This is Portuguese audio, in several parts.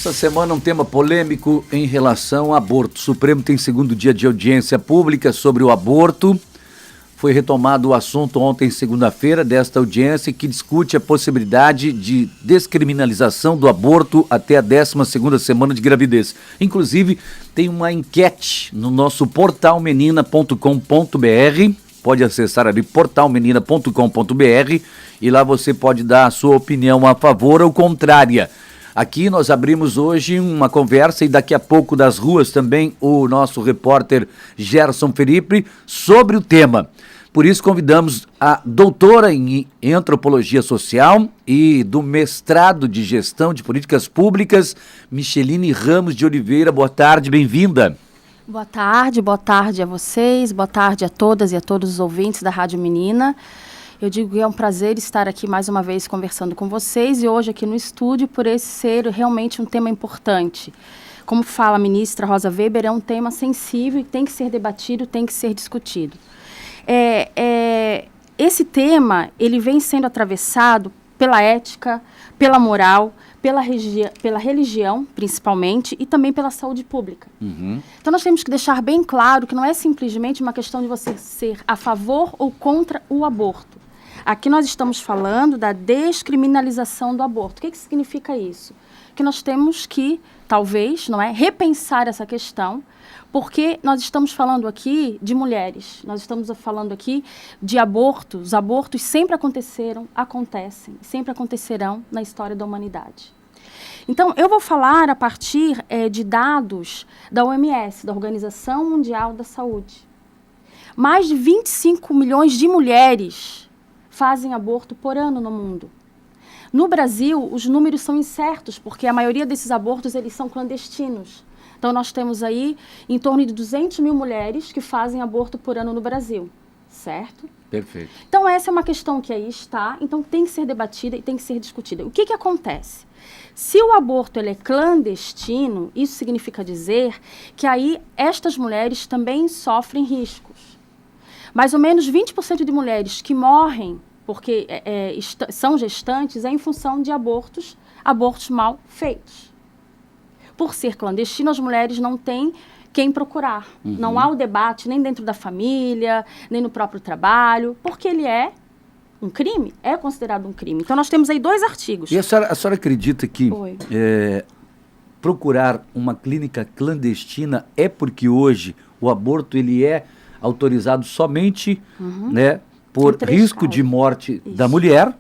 Essa semana um tema polêmico em relação ao aborto. O Supremo tem segundo dia de audiência pública sobre o aborto. Foi retomado o assunto ontem, segunda-feira, desta audiência que discute a possibilidade de descriminalização do aborto até a 12ª semana de gravidez. Inclusive, tem uma enquete no nosso portal menina.com.br. Pode acessar ali portalmenina.com.br e lá você pode dar a sua opinião a favor ou contrária. Aqui nós abrimos hoje uma conversa e daqui a pouco das ruas também o nosso repórter Gerson Felipe sobre o tema. Por isso convidamos a doutora em Antropologia Social e do mestrado de Gestão de Políticas Públicas, Micheline Ramos de Oliveira. Boa tarde, bem-vinda. Boa tarde a vocês, boa tarde a todas e a todos os ouvintes da Rádio Menina. Eu digo que é um prazer estar aqui mais uma vez conversando com vocês e hoje aqui no estúdio por esse ser realmente um tema importante. Como fala a ministra Rosa Weber, é um tema sensível e tem que ser debatido, tem que ser discutido. Esse tema, ele vem sendo atravessado pela ética, pela moral, pela religião, principalmente, e também pela saúde pública. Então, nós temos que deixar bem claro que não é simplesmente uma questão de você ser a favor ou contra o aborto. Aqui nós estamos falando da descriminalização do aborto. O que significa isso? Que nós temos que, talvez, repensar essa questão, porque nós estamos falando aqui de mulheres, nós estamos falando aqui de abortos. Os abortos sempre aconteceram, acontecem, sempre acontecerão na história da humanidade. Então, eu vou falar a partir de dados da OMS, da Organização Mundial da Saúde. Mais de 25 milhões de mulheres fazem aborto por ano no mundo. No Brasil, os números são incertos, porque a maioria desses abortos eles são clandestinos. Então, nós temos aí em torno de 200 mil mulheres que fazem aborto por ano no Brasil, certo? Perfeito. Então, essa é uma questão que aí está, então tem que ser debatida e tem que ser discutida. O que acontece? Se o aborto ele é clandestino, isso significa dizer que aí estas mulheres também sofrem riscos. Mais ou menos 20% de mulheres que morrem porque são gestantes em função de abortos mal feitos. Por ser clandestino, as mulheres não têm quem procurar. Não há o debate nem dentro da família, nem no próprio trabalho, porque ele é um crime, é considerado um crime. Então, nós temos aí 2 artigos. E a senhora acredita que procurar uma clínica clandestina é porque hoje o aborto ele é autorizado somente por risco de morte da mulher,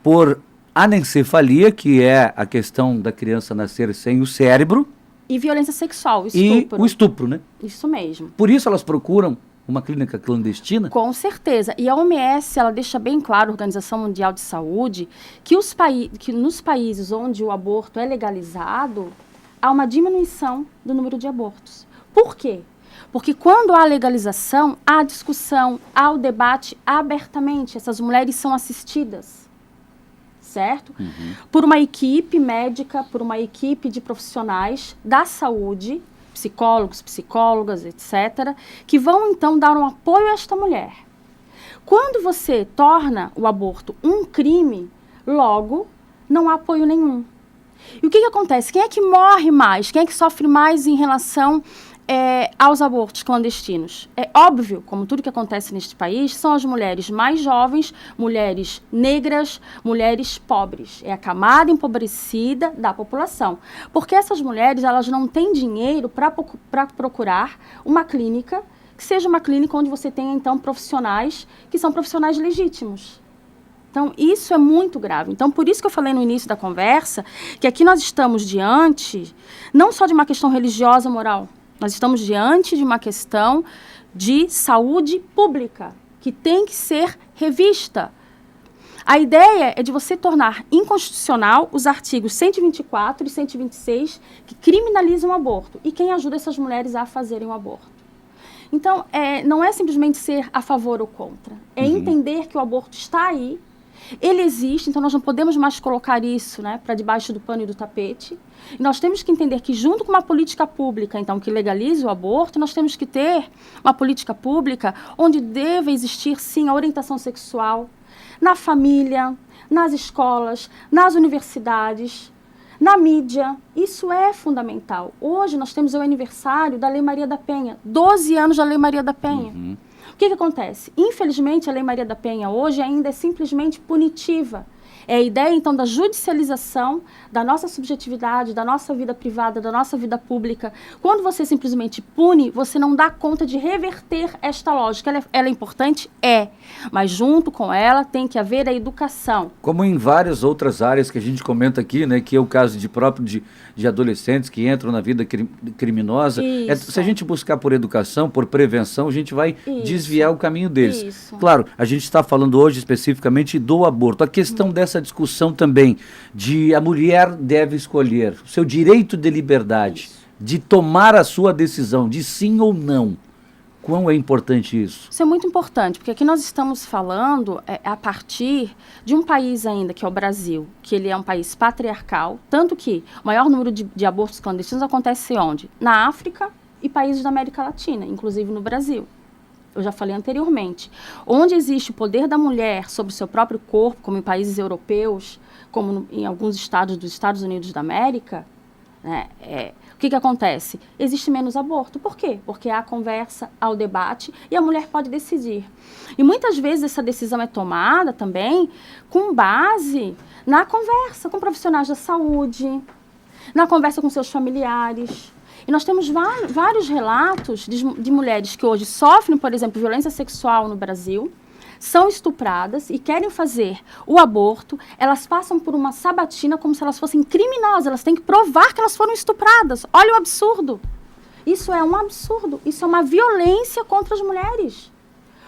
por anencefalia, que é a questão da criança nascer sem o cérebro. E violência sexual, estupro. E o estupro, né? Isso mesmo. Por isso elas procuram uma clínica clandestina? Com certeza. E a OMS, ela deixa bem claro, a Organização Mundial de Saúde, que nos países onde o aborto é legalizado, há uma diminuição do número de abortos. Por quê? Porque quando há legalização, há discussão, há o debate abertamente. Essas mulheres são assistidas, certo? Por uma equipe médica, por uma equipe de profissionais da saúde, psicólogos, psicólogas, etc., que vão, então, dar um apoio a esta mulher. Quando você torna o aborto um crime, logo, não há apoio nenhum. E o que acontece? Quem é que morre mais? Quem é que sofre mais em relação aos abortos clandestinos? É óbvio, como tudo que acontece neste país, são as mulheres mais jovens, mulheres negras, mulheres pobres. É a camada empobrecida da população. Porque essas mulheres, elas não têm dinheiro para procurar uma clínica, que seja uma clínica onde você tenha, então, profissionais que são profissionais legítimos. Então, isso é muito grave. Então, por isso que eu falei no início da conversa, que aqui nós estamos diante, não só de uma questão religiosa, moral, nós estamos diante de uma questão de saúde pública, que tem que ser revista. A ideia é de você tornar inconstitucional os artigos 124 e 126, que criminalizam o aborto, e quem ajuda essas mulheres a fazerem o aborto. Então, não é simplesmente ser a favor ou contra, é entender que o aborto está aí, ele existe, então nós não podemos mais colocar isso, para debaixo do pano e do tapete. E nós temos que entender que, junto com uma política pública, então, que legalize o aborto, nós temos que ter uma política pública onde deve existir, sim, a orientação sexual na família, nas escolas, nas universidades, na mídia. Isso é fundamental. Hoje nós temos o aniversário da Lei Maria da Penha, 12 anos da Lei Maria da Penha. O que acontece? Infelizmente, a Lei Maria da Penha hoje ainda é simplesmente punitiva. É a ideia, então, da judicialização da nossa subjetividade, da nossa vida privada, da nossa vida pública. Quando você simplesmente pune, você não dá conta de reverter esta lógica. Ela é importante? É. Mas junto com ela tem que haver a educação. Como em várias outras áreas que a gente comenta aqui, né, que é o caso de adolescentes que entram na vida criminosa. Se a gente buscar por educação, por prevenção, a gente vai desviar o caminho deles. Claro, a gente está falando hoje especificamente do aborto. A questão dessa discussão também de a mulher deve escolher o seu direito de liberdade, de tomar a sua decisão de sim ou não. Quão é importante isso? Isso é muito importante, porque aqui nós estamos falando a partir de um país ainda, que é o Brasil, que ele é um país patriarcal, tanto que o maior número de abortos clandestinos acontece onde? Na África e países da América Latina, inclusive no Brasil. Eu já falei anteriormente. Onde existe o poder da mulher sobre o seu próprio corpo, como em países europeus, como em alguns estados dos Estados Unidos da América, né, o que acontece? Existe menos aborto. Por quê? Porque há conversa, há o debate e a mulher pode decidir. E muitas vezes essa decisão é tomada também com base na conversa com profissionais da saúde, na conversa com seus familiares. E nós temos vários relatos de mulheres que hoje sofrem, por exemplo, violência sexual no Brasil, são estupradas e querem fazer o aborto, elas passam por uma sabatina como se elas fossem criminosas, elas têm que provar que elas foram estupradas. Olha o absurdo. Isso é um absurdo, isso é uma violência contra as mulheres.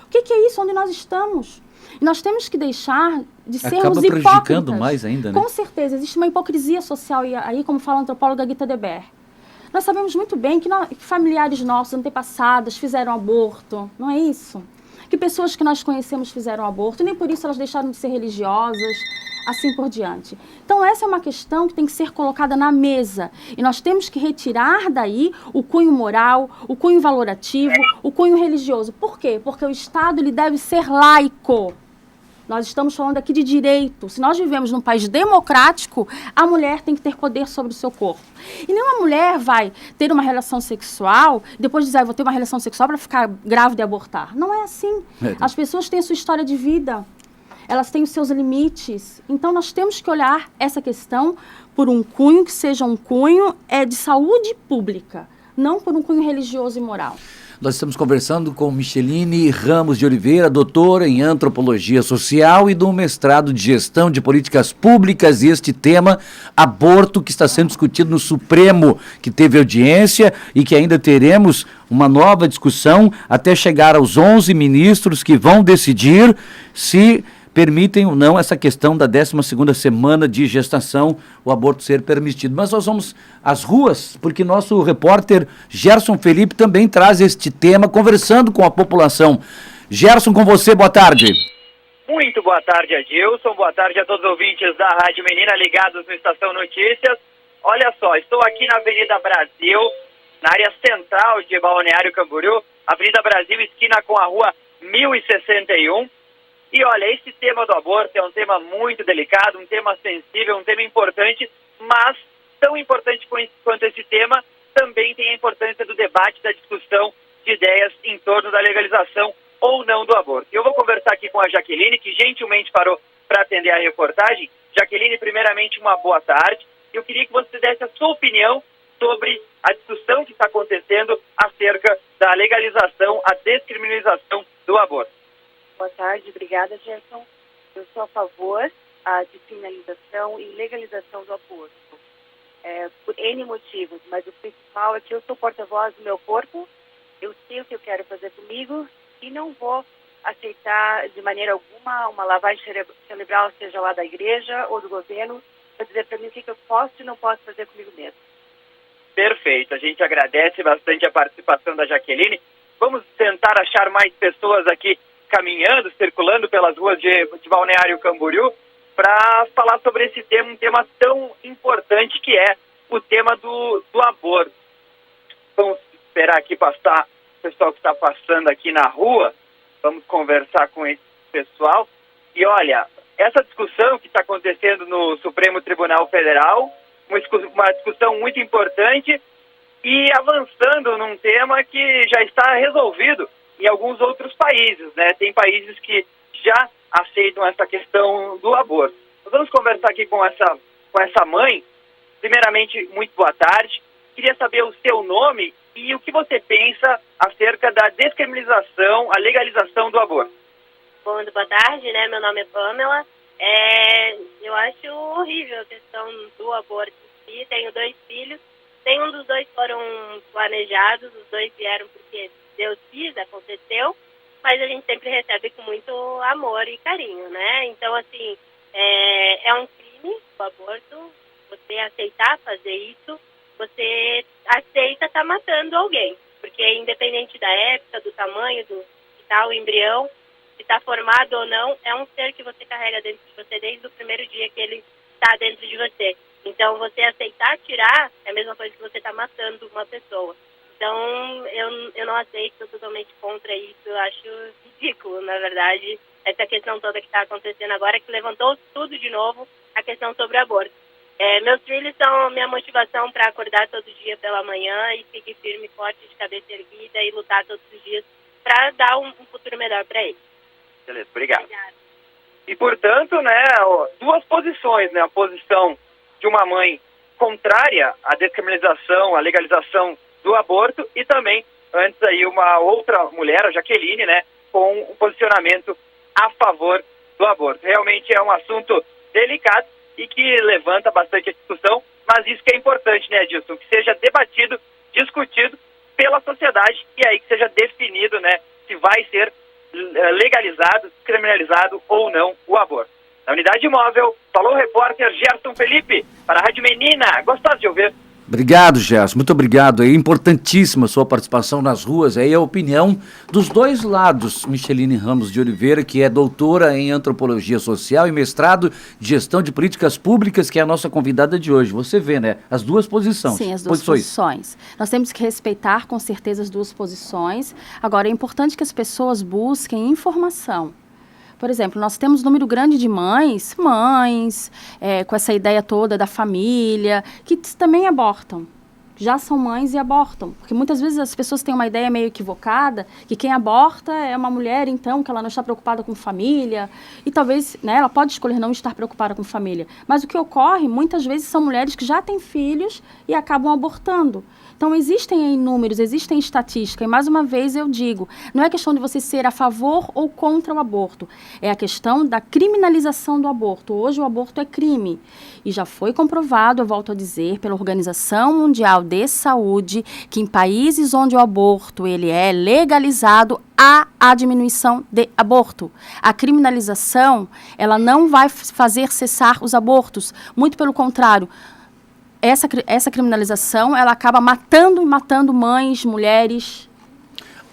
O que é isso? Onde nós estamos? E nós temos que deixar de sermos hipócritas. Acaba prejudicando mais ainda, né? Com certeza, existe uma hipocrisia social, e aí, como fala a antropóloga Gita Deber. Nós sabemos muito bem que familiares nossos, antepassadas, fizeram aborto, não é isso? Que pessoas que nós conhecemos fizeram aborto, e nem por isso elas deixaram de ser religiosas, assim por diante. Então, essa é uma questão que tem que ser colocada na mesa. E nós temos que retirar daí o cunho moral, o cunho valorativo, o cunho religioso. Por quê? Porque o Estado ele deve ser laico. Nós estamos falando aqui de direito. Se nós vivemos num país democrático, a mulher tem que ter poder sobre o seu corpo. E nenhuma mulher vai ter uma relação sexual, depois dizer, vou ter uma relação sexual para ficar grávida e abortar. Não é assim. As pessoas têm a sua história de vida. Elas têm os seus limites. Então, nós temos que olhar essa questão por um cunho que seja um cunho de saúde pública, não por um cunho religioso e moral. Nós estamos conversando com Micheline Ramos de Oliveira, doutora em Antropologia Social e do mestrado de Gestão de Políticas Públicas, e este tema, aborto, que está sendo discutido no Supremo, que teve audiência e que ainda teremos uma nova discussão até chegar aos 11 ministros que vão decidir se permitem ou não essa questão da 12ª semana de gestação, o aborto ser permitido. Mas nós vamos às ruas, porque nosso repórter Gerson Felipe também traz este tema, conversando com a população. Gerson, com você, boa tarde. Muito boa tarde, Adilson. Boa tarde a todos os ouvintes da Rádio Menina ligados no Estação Notícias. Olha só, estou aqui na Avenida Brasil, na área central de Balneário Camboriú, Avenida Brasil, esquina com a rua 1061. E olha, esse tema do aborto é um tema muito delicado, um tema sensível, um tema importante, mas tão importante quanto esse tema, também tem a importância do debate, da discussão de ideias em torno da legalização ou não do aborto. Eu vou conversar aqui com a Jaqueline, que gentilmente parou para atender a reportagem. Jaqueline, primeiramente, uma boa tarde. Eu queria que você desse a sua opinião sobre a discussão que está acontecendo acerca da legalização, a descriminalização do aborto. Boa tarde, obrigada, Gerson. Eu sou a favor de criminalização e legalização do aborto, por N motivos, mas o principal é que eu sou porta-voz do meu corpo, eu sei o que eu quero fazer comigo e não vou aceitar de maneira alguma uma lavagem cerebral, seja lá da igreja ou do governo, para dizer para mim o que eu posso e não posso fazer comigo mesmo. Perfeito, a gente agradece bastante a participação da Jaqueline. Vamos tentar achar mais pessoas aqui caminhando, circulando pelas ruas de Balneário Camboriú, para falar sobre esse tema, um tema tão importante que é o tema do aborto. Vamos esperar aqui passar o pessoal que está passando aqui na rua, vamos conversar com esse pessoal. E olha, essa discussão que está acontecendo no Supremo Tribunal Federal uma discussão muito importante e avançando num tema que já está resolvido em alguns outros países, né? Tem países que já aceitam essa questão do aborto. Nós vamos conversar aqui com essa mãe. Primeiramente, muito boa tarde. Queria saber o seu nome e o que você pensa acerca da descriminalização, a legalização do aborto. Bom, boa tarde, né? Meu nome é Pamela. Eu acho horrível a questão do aborto em si. Tenho 2 filhos. Nenhum dos 2 foram planejados, os 2 vieram porque Deus quis, aconteceu, mas a gente sempre recebe com muito amor e carinho, né? Então, assim, é um crime o aborto. Você aceitar fazer isso, você aceita estar matando alguém, porque independente da época, do tamanho, do que está o embrião, se está formado ou não, é um ser que você carrega dentro de você desde o primeiro dia que ele está dentro de você. Então, você aceitar tirar é a mesma coisa que você está matando uma pessoa. Então, eu não aceito, sou totalmente contra isso, eu acho ridículo, na verdade, essa questão toda que está acontecendo agora, que levantou tudo de novo, a questão sobre o aborto. Meus filhos são minha motivação para acordar todo dia pela manhã e seguir firme, forte, de cabeça erguida e lutar todos os dias para dar um futuro melhor para eles. Beleza, obrigado. E, portanto, né, 2 posições, né, a posição de uma mãe contrária à descriminalização, à legalização do aborto e também, antes aí, uma outra mulher, a Jaqueline, né, com um posicionamento a favor do aborto. Realmente é um assunto delicado e que levanta bastante a discussão, mas isso que é importante, né, Edilson? Que seja debatido, discutido pela sociedade e aí que seja definido, né, se vai ser legalizado, criminalizado ou não o aborto. Na unidade móvel, falou o repórter Gerson Felipe, para a Rádio Menina. Gostoso de ouvir. Obrigado, Gerson. Muito obrigado. É importantíssima a sua participação nas ruas. Aí a opinião dos 2 lados. Micheline Ramos de Oliveira, que é doutora em Antropologia Social e mestrado de Gestão de Políticas Públicas, que é a nossa convidada de hoje. Você vê, né? As 2 posições. Sim, as 2 posições. Nós temos que respeitar, com certeza, as 2 posições. Agora, é importante que as pessoas busquem informação. Por exemplo, nós temos um número grande de mães, com essa ideia toda da família, que também abortam. Já são mães e abortam. Porque muitas vezes as pessoas têm uma ideia meio equivocada, que quem aborta é uma mulher, então, que ela não está preocupada com família. E talvez, né, ela pode escolher não estar preocupada com família. Mas o que ocorre, muitas vezes, são mulheres que já têm filhos e acabam abortando. Então, existem aí números, existem estatísticas, e mais uma vez eu digo, não é questão de você ser a favor ou contra o aborto, é a questão da criminalização do aborto. Hoje o aborto é crime, e já foi comprovado, eu volto a dizer, pela Organização Mundial de Saúde, que em países onde o aborto ele é legalizado, há a diminuição de aborto. A criminalização, ela não vai fazer cessar os abortos, muito pelo contrário. Essa criminalização, ela acaba matando mães, mulheres.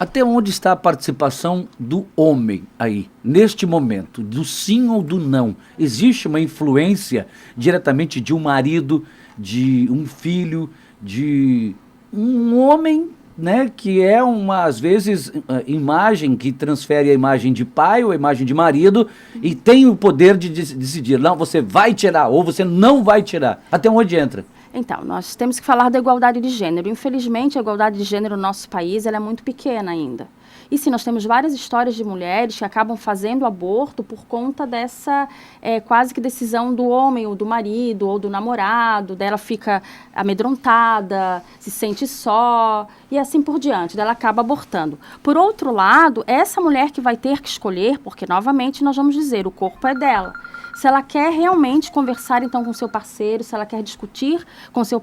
Até onde está a participação do homem aí, neste momento, do sim ou do não? Existe uma influência diretamente de um marido, de um filho, de um homem, né, que é às vezes, imagem que transfere a imagem de pai ou a imagem de marido e tem o poder de decidir, não, você vai tirar ou você não vai tirar. Até onde entra? Então, nós temos que falar da igualdade de gênero. Infelizmente, a igualdade de gênero no nosso país ela é muito pequena ainda. E sim, nós temos várias histórias de mulheres que acabam fazendo aborto por conta dessa quase que decisão do homem, ou do marido, ou do namorado, dela fica amedrontada, se sente só, e assim por diante, dela acaba abortando. Por outro lado, essa mulher que vai ter que escolher, porque novamente nós vamos dizer, o corpo é dela. Se ela quer realmente conversar então com seu parceiro, se ela quer discutir com seu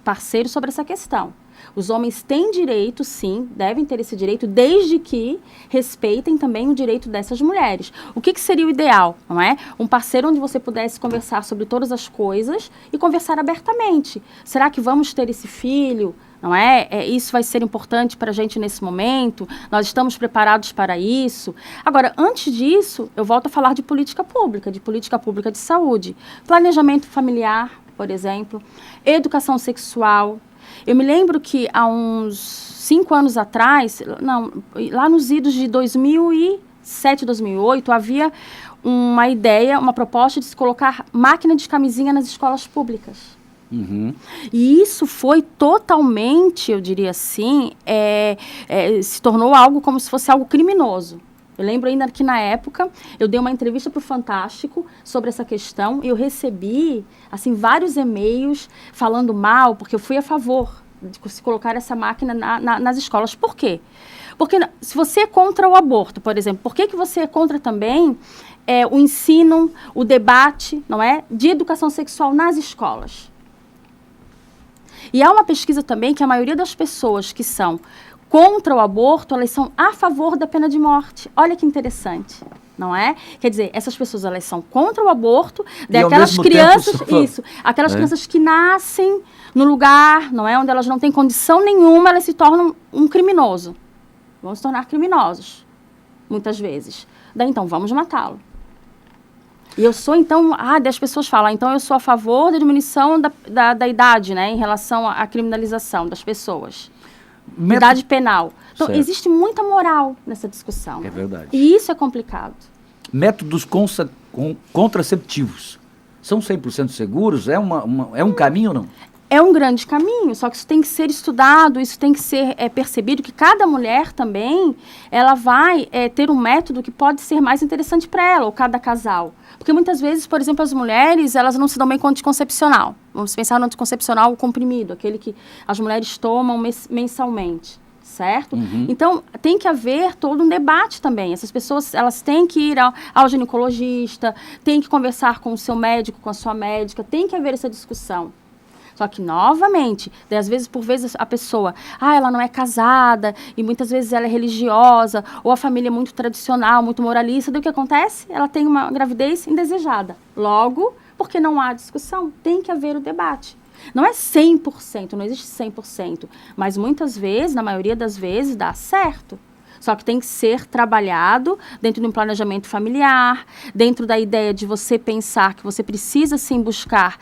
parceiro sobre essa questão. Os homens têm direito, sim, devem ter esse direito, desde que respeitem também o direito dessas mulheres. O que seria o ideal, não é? Um parceiro onde você pudesse conversar sobre todas as coisas e conversar abertamente. Será que vamos ter esse filho? Não é? Isso vai ser importante para a gente nesse momento? Nós estamos preparados para isso? Agora, antes disso, eu volto a falar de política pública de saúde. Planejamento familiar, por exemplo, educação sexual. Eu me lembro que há uns 5 anos atrás, lá nos idos de 2007, 2008, havia uma ideia, uma proposta de se colocar máquina de camisinha nas escolas públicas. E isso foi totalmente, eu diria assim, se tornou algo como se fosse algo criminoso. Eu lembro ainda que na época eu dei uma entrevista para o Fantástico sobre essa questão e eu recebi assim vários e-mails falando mal, porque eu fui a favor de se colocar essa máquina nas escolas. Por quê? Porque se você é contra o aborto, por exemplo, por que você é contra também o ensino, o debate, não é, de educação sexual nas escolas? E há uma pesquisa também que a maioria das pessoas que são contra o aborto, elas são a favor da pena de morte. Olha que interessante, não é? Quer dizer, essas pessoas, elas são contra o aborto, daquelas crianças, aquelas crianças que nascem no lugar, não é, onde elas não têm condição nenhuma, elas se tornam um criminoso. Vão se tornar criminosos, muitas vezes. Daí, então, vamos matá-lo. E eu sou, então, as pessoas falam, então eu sou a favor da diminuição da idade, né, em relação à criminalização das pessoas. Idade penal. Então, existe muita moral nessa discussão. É verdade. E isso é complicado. Métodos contraceptivos são 100% seguros? É um caminho ou não? É um grande caminho, só que isso tem que ser estudado, isso tem que ser percebido, que cada mulher também, ela vai ter um método que pode ser mais interessante para ela, ou cada casal. Porque muitas vezes, por exemplo, as mulheres, elas não se dão bem com o anticoncepcional. Vamos pensar no anticoncepcional comprimido, aquele que as mulheres tomam mensalmente, certo? Então, tem que haver todo um debate também. Essas pessoas, elas têm que ir ao ginecologista, têm que conversar com o seu médico, com a sua médica, tem que haver essa discussão. Só que, novamente, às vezes, por vezes, a pessoa, ela não é casada, e muitas vezes ela é religiosa, ou a família é muito tradicional, muito moralista, daí o que acontece? Ela tem uma gravidez indesejada. Logo, porque não há discussão, tem que haver o debate. Não é 100%, não existe 100%, mas muitas vezes, na maioria das vezes, dá certo. Só que tem que ser trabalhado dentro de um planejamento familiar, dentro da ideia de você pensar que você precisa, sim, buscar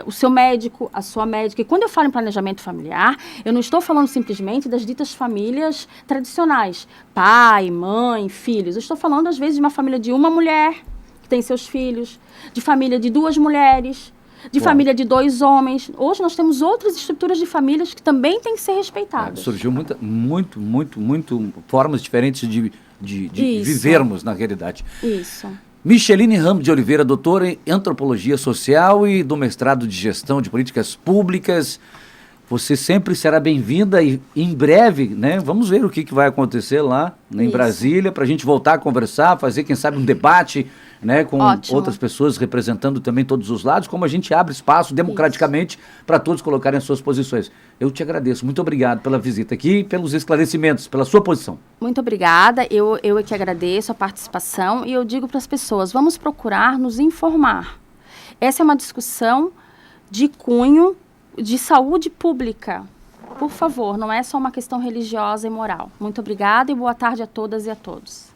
o seu médico, a sua médica. E quando eu falo em planejamento familiar, eu não estou falando simplesmente das ditas famílias tradicionais. Pai, mãe, filhos. Eu estou falando, às vezes, de uma família de uma mulher que tem seus filhos, de família de 2 mulheres, de família de 2 homens. Hoje nós temos outras estruturas de famílias que também têm que ser respeitadas. Surgiu muito formas diferentes de vivermos na realidade. Isso. Micheline Ramos de Oliveira, doutora em Antropologia Social e do mestrado de Gestão de Políticas Públicas. Você sempre será bem-vinda e em breve, né, vamos ver o que vai acontecer lá em Brasília, para a gente voltar a conversar, fazer, quem sabe, um debate, né, com outras pessoas representando também todos os lados, como a gente abre espaço democraticamente para todos colocarem as suas posições. Eu te agradeço, muito obrigado pela visita aqui, pelos esclarecimentos, pela sua posição. Muito obrigada, eu é que agradeço a participação e eu digo para as pessoas, vamos procurar nos informar. Essa é uma discussão de cunho de saúde pública. Por favor, não é só uma questão religiosa e moral. Muito obrigada e boa tarde a todas e a todos.